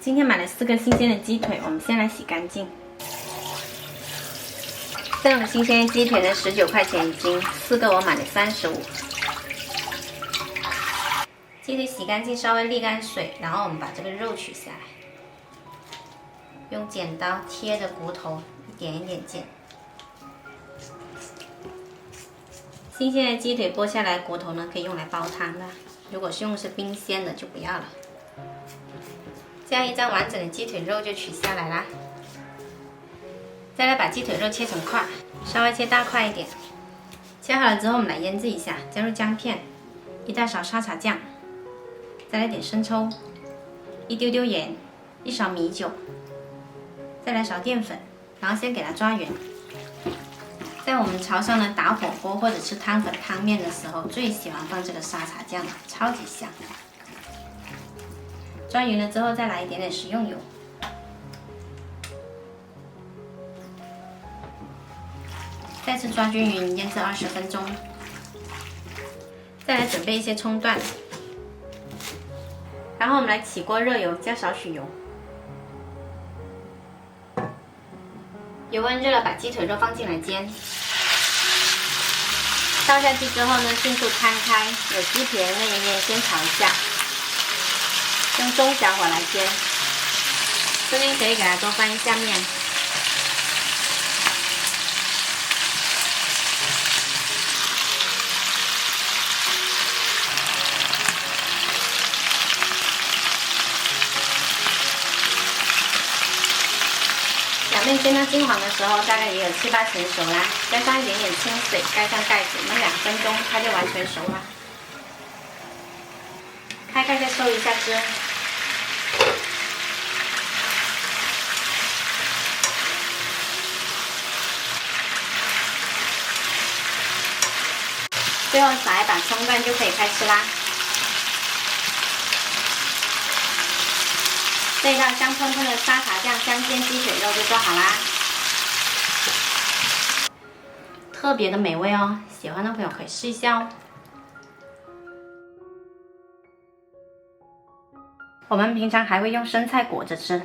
今天买了4个新鲜的鸡腿，我们先来洗干净。这种新鲜鸡腿呢，19块钱一斤，4个我买了35。鸡腿洗干净，稍微沥干水，然后我们把这个肉取下来，用剪刀贴着骨头一点一点剪。新鲜的鸡腿剥下来骨头呢，可以用来煲汤的，如果是用的是冰鲜的就不要了。这样一张完整的鸡腿肉就取下来啦。再来把鸡腿肉切成块，稍微切大块一点。切好了之后，我们来腌制一下，加入姜片，1大勺沙茶酱，再来点生抽，1丢丢盐，1勺米酒，再来勺淀粉，然后先给它抓匀。在我们潮汕呢打火锅或者吃汤粉汤面的时候，最喜欢放这个沙茶酱了，超级香。抓匀了之后，再来一点点食用油，再次抓均匀，腌制20分钟。再来准备一些葱段，然后我们来起锅热油，加少许油。油温热了，把鸡腿肉放进来煎。倒下去之后呢，迅速摊开，有鸡皮的那一面先炒一下，用中小火来煎。这边可以给它多翻一下面。两面煎到金黄的时候，大概也有7、8成熟啦，加上一点点清水，盖上盖子，焖2分钟，它就完全熟了。开盖再收一下汁。最后撒一把葱段就可以开吃啦。这一道香喷喷的沙茶酱香煎鸡腿肉就做好啦，特别的美味哦！喜欢的朋友可以试一下哦。我们平常还会用生菜裹着吃。